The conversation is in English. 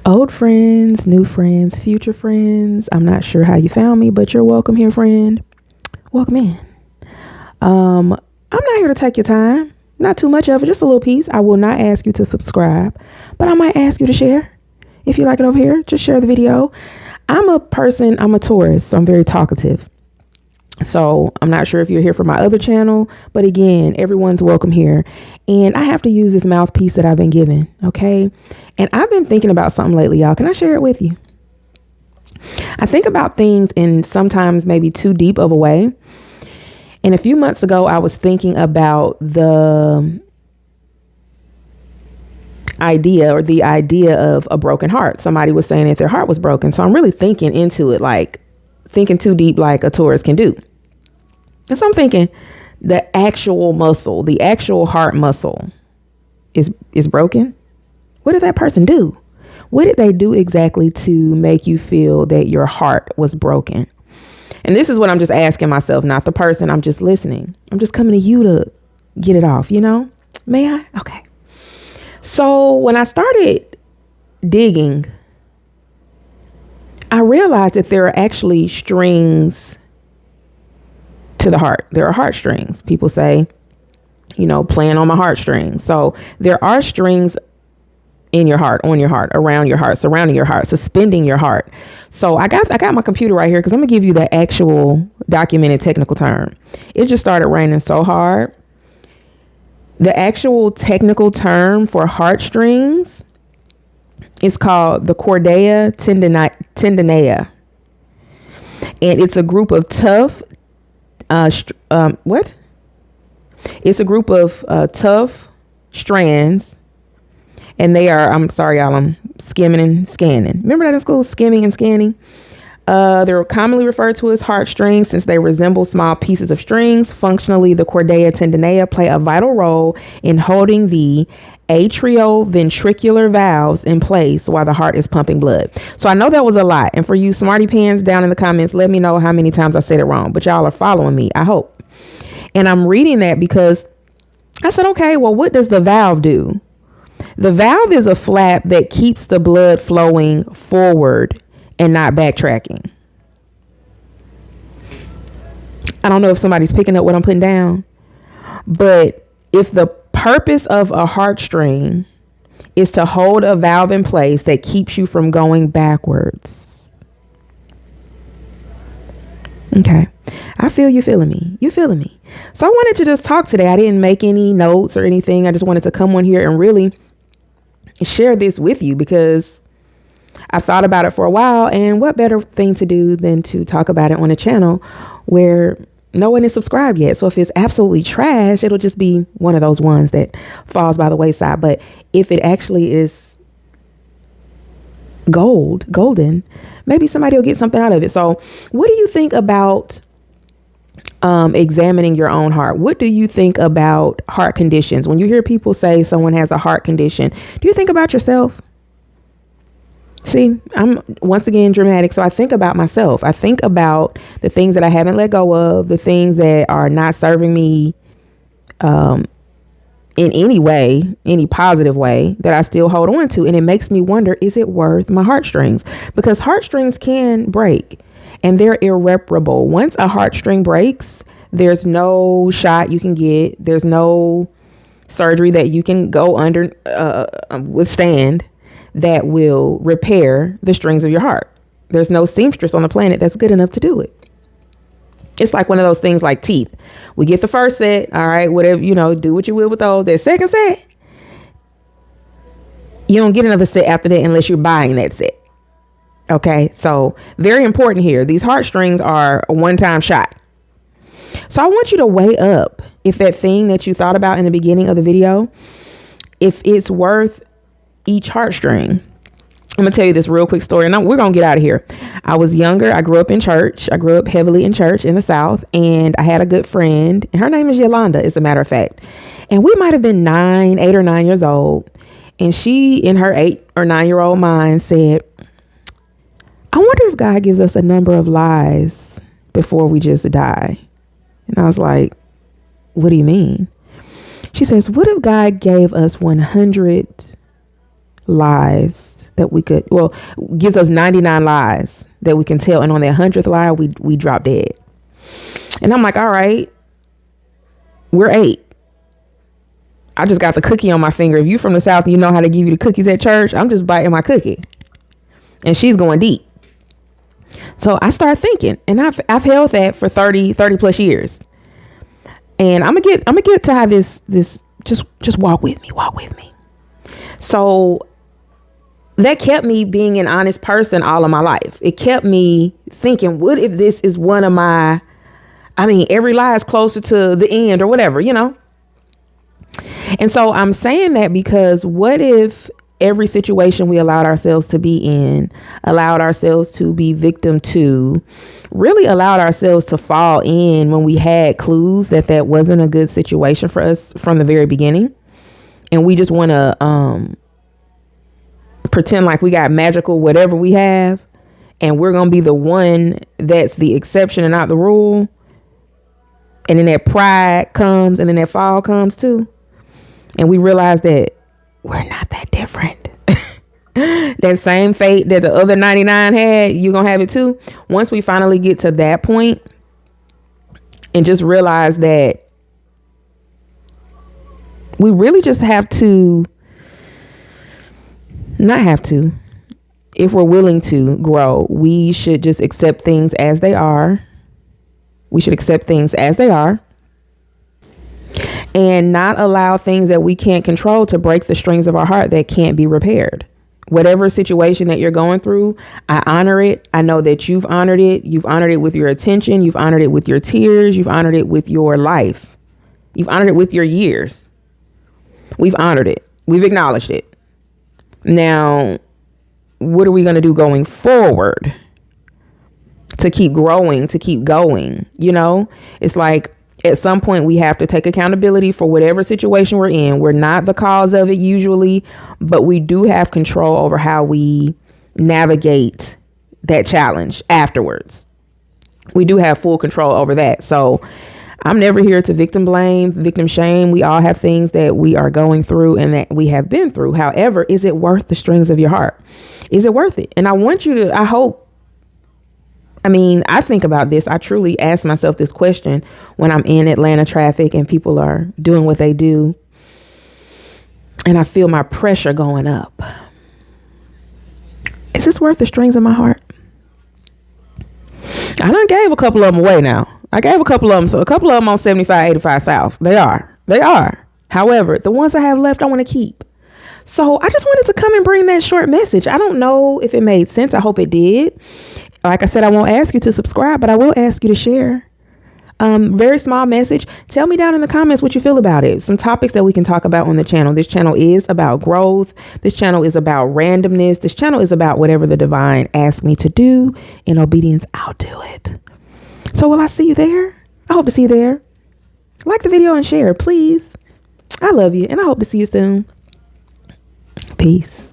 Old friends, new friends, future friends. I'm not sure how you found me, but you're welcome here, friend. Welcome in. I'm not here to take your time. Not too much of it, just a little piece. I will not ask you to subscribe, but I might ask you to share. If you like it over here, just share the video. I'm a Taurus, so I'm very talkative. So I'm not sure if you're here for my other channel, but again, everyone's welcome here. And I have to use this mouthpiece that I've been given. Okay. And I've been thinking about something lately, y'all. Can I share it with you? I think about things in sometimes maybe too deep of a way. And a few months ago, I was thinking about the idea of a broken heart. Somebody was saying that their heart was broken. So I'm really thinking into it, like thinking too deep, like a Taurus can do. And so I'm thinking the actual muscle, the actual heart muscle is broken. What did that person do? What did they do exactly to make you feel that your heart was broken? And this is what I'm just asking myself, not the person. I'm just listening. I'm just coming to you to get it off, May I? Okay. So when I started digging, I realized that there are actually strings to the heart. There are heartstrings. People say, playing on my heartstrings. So there are strings in your heart, on your heart, around your heart, surrounding your heart, suspending your heart. So I got my computer right here because I'm gonna give you the actual documented technical term. It just started raining so hard. The actual technical term for heartstrings is called the chordea tendinea. And it's a group of tough, It's a group of tough strands. And they are, I'm sorry, y'all, I'm skimming and scanning. Remember that in school, skimming and scanning? They're commonly referred to as heartstrings since they resemble small pieces of strings. Functionally, the chordea tendinea play a vital role in holding the atrioventricular valves in place while the heart is pumping blood. So I know that was a lot. And for you smarty pants down in the comments, let me know how many times I said it wrong. But y'all are following me, I hope. And I'm reading that because I said, okay, well, what does the valve do? The valve is a flap that keeps the blood flowing forward and not backtracking. I don't know if somebody's picking up what I'm putting down, but if the purpose of a heartstring is to hold a valve in place that keeps you from going backwards. Okay. I feel you feeling me. You feeling me. So I wanted to just talk today. I didn't make any notes or anything. I just wanted to come on here and really share this with you because I thought about it for a while, and what better thing to do than to talk about it on a channel where no one is subscribed yet. So if it's absolutely trash, it'll just be one of those ones that falls by the wayside. But if it actually is golden, maybe somebody will get something out of it. So what do you think about examining your own heart? What do you think about heart conditions? When you hear people say someone has a heart condition, do you think about yourself? See, I'm once again dramatic. So I think about myself. I think about the things that I haven't let go of, the things that are not serving me in any way, any positive way that I still hold on to. And it makes me wonder, is it worth my heartstrings? Because heartstrings can break. And they're irreparable. Once a heartstring breaks, there's no shot you can get. There's no surgery that you can go under, withstand that will repair the strings of your heart. There's no seamstress on the planet that's good enough to do it. It's like one of those things like teeth. We get the first set. All right, whatever, do what you will with those. That second set, you don't get another set after that unless you're buying that set. Okay, so very important here. These heartstrings are a one-time shot. So I want you to weigh up if that thing that you thought about in the beginning of the video, if it's worth each heartstring. I'm going to tell you this real quick story, and we're going to get out of here. I was younger. I grew up in church. I grew up heavily in church in the South, and I had a good friend, and her name is Yolanda, as a matter of fact. And we might have been 8 or 9 years old, and she, in her 8 or 9-year-old mind, said, I wonder if God gives us a number of lies before we just die. And I was like, what do you mean? She says, what if God gave us 100 lies that we could, well, gives us 99 lies that we can tell. And on that 100th lie, we drop dead. And I'm like, all right, we're 8. I just got the cookie on my finger. If you from the South, you know how to give you the cookies at church. I'm just biting my cookie. And she's going deep. So I start thinking, and I've held that for 30 plus years. And I'm gonna get to how this just walk with me. So that kept me being an honest person all of my life. It kept me thinking, what if this is one of my, every lie is closer to the end or whatever, And so I'm saying that because what if every situation we allowed ourselves to be in, allowed ourselves to be victim to, really allowed ourselves to fall in when we had clues that wasn't a good situation for us from the very beginning. And we just want to pretend like we got magical whatever we have, and we're going to be the one that's the exception and not the rule. And then that pride comes, and then that fall comes too. And we realize that we're not that different. That same fate that the other 99 had, you're going to have it too. Once we finally get to that point and just realize that we really just have to, not have to, if we're willing to grow, we should just accept things as they are. We should accept things as they are. And not allow things that we can't control to break the strings of our heart that can't be repaired. Whatever situation that you're going through, I honor it. I know that you've honored it. You've honored it with your attention. You've honored it with your tears. You've honored it with your life. You've honored it with your years. We've honored it. We've acknowledged it. Now, what are we going to do going forward to keep growing, to keep going? It's like, at some point we have to take accountability for whatever situation we're in. We're not the cause of it usually, but we do have control over how we navigate that challenge afterwards. We do have full control over that. So I'm never here to victim blame, victim shame. We all have things that we are going through and that we have been through. However, is it worth the strings of your heart? Is it worth it? And I want you to, I think about this. I truly ask myself this question when I'm in Atlanta traffic and people are doing what they do. And I feel my pressure going up. Is this worth the strings of my heart? I done gave a couple of them away now. I gave a couple of them. So a couple of them on 75, 85 South. They are. However, the ones I have left, I want to keep. So I just wanted to come and bring that short message. I don't know if it made sense. I hope it did. Like I said, I won't ask you to subscribe, but I will ask you to share. Very small message. Tell me down in the comments what you feel about it. Some topics that we can talk about on the channel. This channel is about growth. This channel is about randomness. This channel is about whatever the divine asks me to do. In obedience, I'll do it. So will I see you there? I hope to see you there. Like the video and share, please. I love you, and I hope to see you soon. Peace.